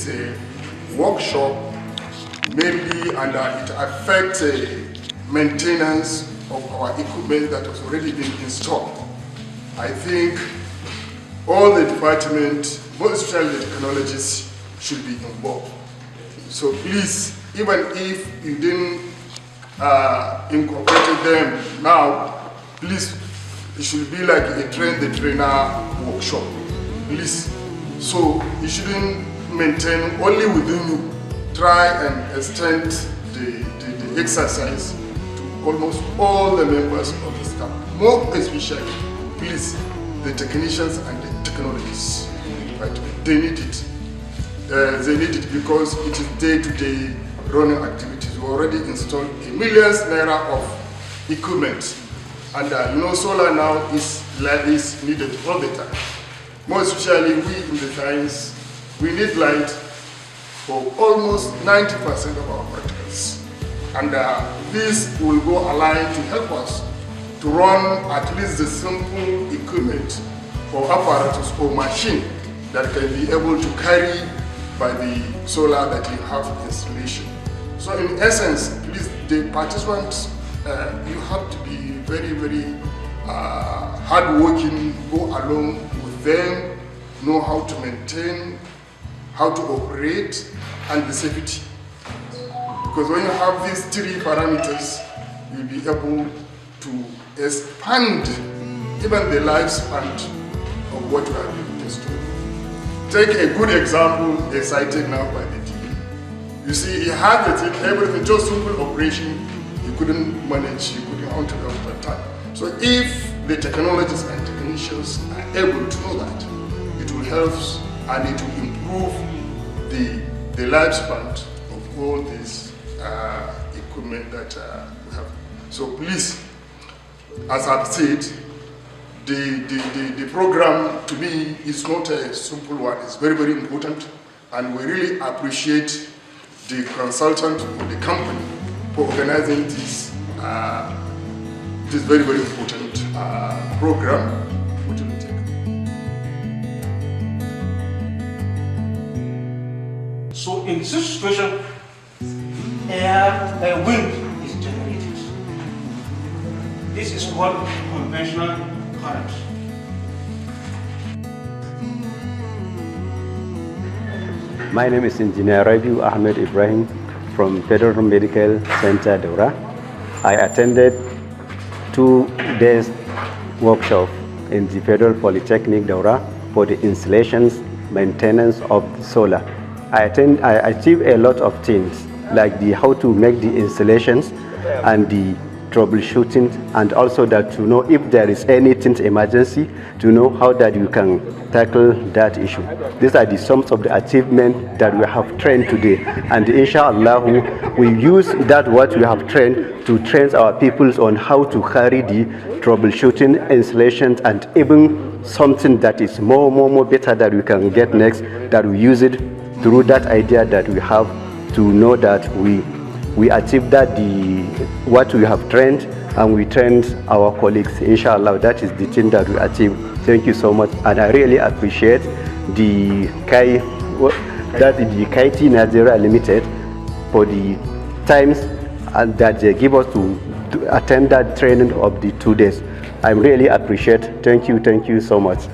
is a workshop mainly, and it affects maintenance of our equipment that has already been installed. I think all the department, most especially the technologists, should be involved. So please, even if you didn't incorporate them now, please, it should be like a train-the-trainer workshop, please. So you shouldn't maintain only within you. Try and extend the exercise to almost all the members of the staff. More especially, please, the technicians and the technologists. Right? They need it. They need it because it is day-to-day running activities. We already installed millions naira of equipment, and solar now is needed all the time. More especially, we in the science, we need light for almost 90% of our practicals, and this will go aligned to help us to run at least the simple equipment or apparatus or machine that can be able to carry by the solar that you have installation. So in essence, please, the participants, you have to be very, very hardworking, go along with them, know how to maintain, how to operate, and the safety. Because when you have these three parameters, you'll be able to expand even the lifespan of what you have been installed. Take a good example cited now by the team. You see, he had the thing, everything, just simple operation, he couldn't manage, he couldn't handle it all the time. So if the technologists and technicians are able to know that, it will help and it will improve the lifespan of all this equipment that we have. So please, as I've said, the program to me is not a simple one. It's very, very important, and we really appreciate the consultant or the company for organizing this very, very important program. What do you take? So in this situation, wind is generated. This is called conventional current. My name is Engineer Rabiu Ahmed Ibrahim from Federal Medical Center, Daura. I attended 2 days workshop in the Federal Polytechnic, Daura, for the installations, maintenance of the solar. I achieved a lot of things, like how to make the installations and the troubleshooting, and also that to know if there is anything emergency, to know how that you can tackle that issue. These are the sums of the achievement that we have trained today, and inshallah we use that what we have trained to train our peoples on how to carry the troubleshooting, installations, and even something that is more better that we can get next, that we use it through that idea that we have to know that we achieve that what we have trained, and we trained our colleagues. Inshallah, that is the thing that we achieve. Thank you so much, and I really appreciate the KIT Nigeria Limited for the times and that they give us to attend that training of the 2 days. I really appreciate. Thank you so much.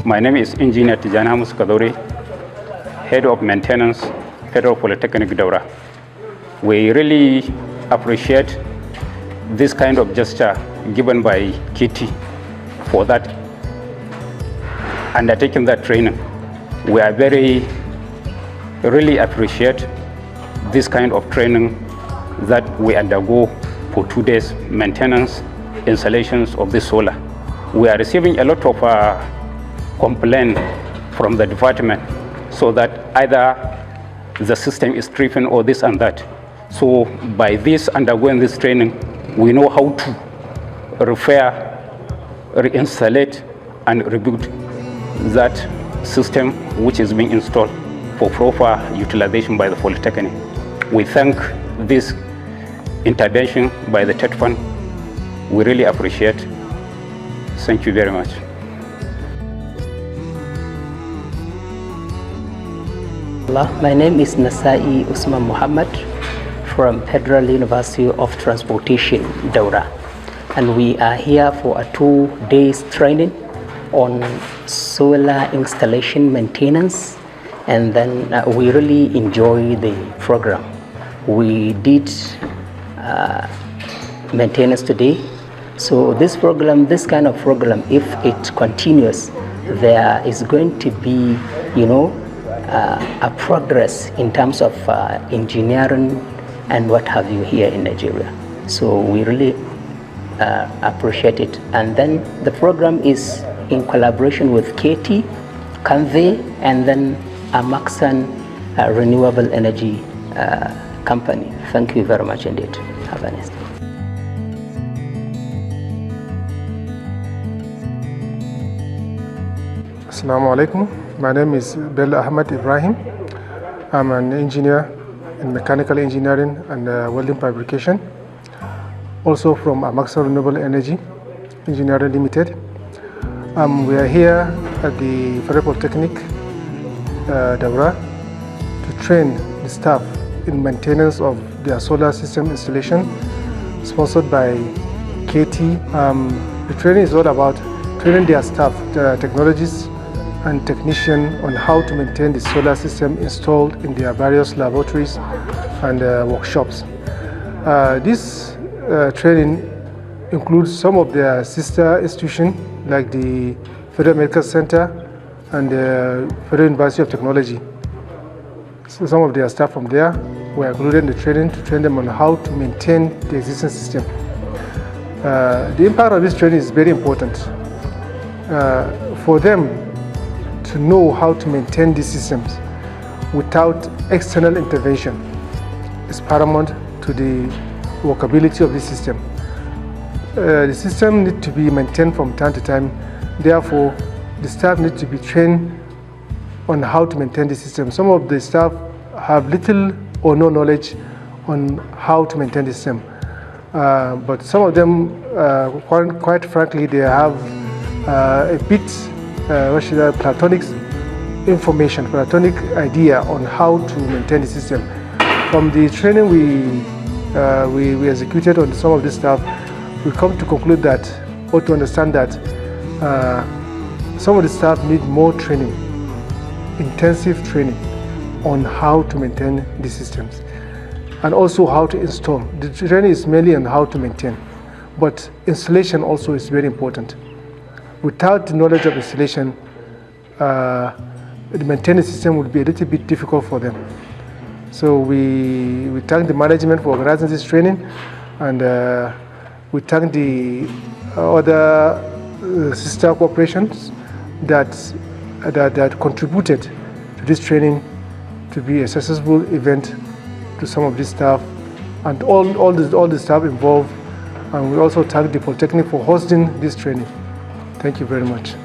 My name is Engineer Tijana Muskadori, Head of Maintenance, Federal Polytechnic Daura. We really appreciate this kind of gesture given by KIT for that undertaking that training. We are really appreciate this kind of training that we undergo for 2 days, maintenance, installations of the solar. We are receiving a lot of complaints from the department, so that either the system is tripping or this and that. So by this undergoing this training, we know how to repair, reinstallate, and rebuild that system which is being installed for proper utilization by the Polytechnic. We thank this intervention by the TED Fund. We really appreciate. Thank you very much. My name is Nasai Usman Muhammad from Federal University of Transportation, Daura. And we are here for a 2 days training on solar installation maintenance. And then we really enjoy the program. We did maintenance today. So this program, this kind of program, if it continues, there is going to be, a progress in terms of engineering and what have you here in Nigeria. So we really appreciate it. And then the program is in collaboration with KT, Convey, and then Amaxan Renewable Energy Company. Thank you very much indeed. Have a nice day. Assalamu alaikum. My name is Bello Ahmed Ibrahim. I'm an engineer in mechanical engineering and welding fabrication. Also from Amaxan Renewable Energy Engineering Limited. We are here at the Federal Polytechnic, Daura, to train the staff in maintenance of their solar system installation, sponsored by KT. The training is all about training their staff, the technologists and technicians, on how to maintain the solar system installed in their various laboratories and workshops. This training includes some of their sister institutions like the Federal Medical Center and the Federal University of Technology. So some of their staff from there were included in the training to train them on how to maintain the existing system. The impact of this training is very important. For them to know how to maintain these systems without external intervention is paramount to the workability of this system. The system needs to be maintained from time to time. Therefore, the staff need to be trained on how to maintain the system. Some of the staff have little or no knowledge on how to maintain the system. But some of them, quite frankly, they have a bit platonic information, platonic idea on how to maintain the system. From the training we executed on some of this stuff, we come to conclude that, or to understand that some of the staff need more training, intensive training on how to maintain the systems and also how to install. The training is mainly on how to maintain, but installation also is very important. Without the knowledge of installation, the maintenance system would be a little bit difficult for them. So we thank the management for organizing this training, and we thank the other sister corporations that contributed to this training to be a successful event to some of the staff and all the staff involved. And we also thank the Polytechnic for hosting this training. Thank you very much.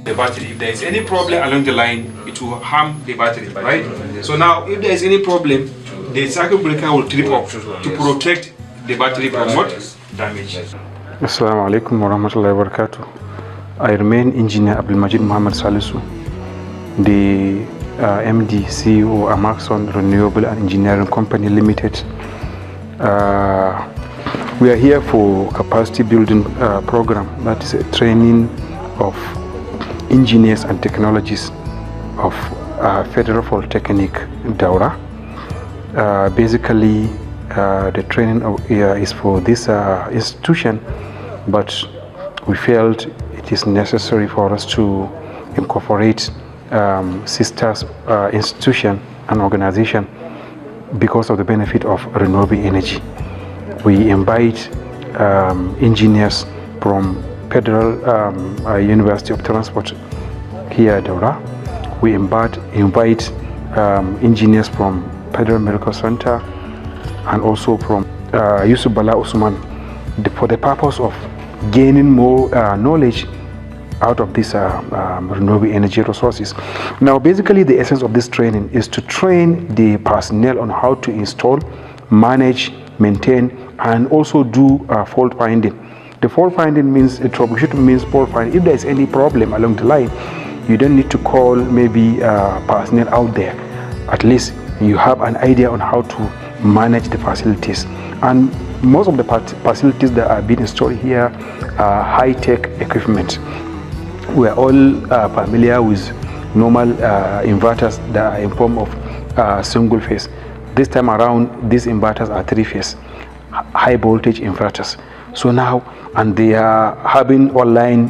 The battery, if there is any problem along the line, it will harm the battery, right? So now, if there is any problem, the circuit breaker will trip up to protect the battery from what? Damage. Assalamu alaikum wa rahmatullahi wa barakatuh. I remain Engineer Abdulmajid Muhammad Salisu, the MD, CEO of Amaxan Renewable and Engineering Company Limited. We are here for capacity building program, that is a training of engineers and technologists of Federal Polytechnic Daura. Basically, the training is for this institution, but we felt it is necessary for us to incorporate sisters institution and organization because of the benefit of renewable energy. We invite engineers from Federal University of Transport here at Daura. We invite engineers from Federal Medical Center and also from Yusuf Bala Usman for the purpose of gaining more knowledge out of these renewable energy resources. Now, basically, the essence of this training is to train the personnel on how to install, manage, maintain, and also do fault finding. The fault finding means troubleshooting means fault finding. If there is any problem along the line, You don't need to call maybe personnel out there. At least you have an idea on how to manage the facilities. And most of the facilities that are being installed here are high-tech equipment. We are all familiar with normal inverters that are in form of single phase. This time around, these inverters are 3-phase, high voltage inverters. So now, and they are having online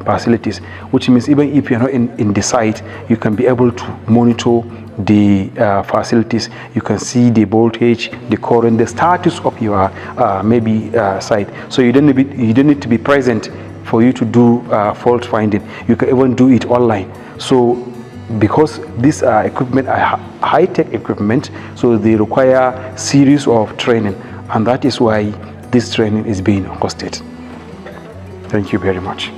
facilities, which means even if you're not in the site, you can be able to monitor the facilities. You can see the voltage, the current, the status of your maybe site. So you don't need to be present for you to do fault finding. You can even do it online. So because these equipment are high-tech equipment, so they require series of training, and that is why this training is being hosted. Thank you very much.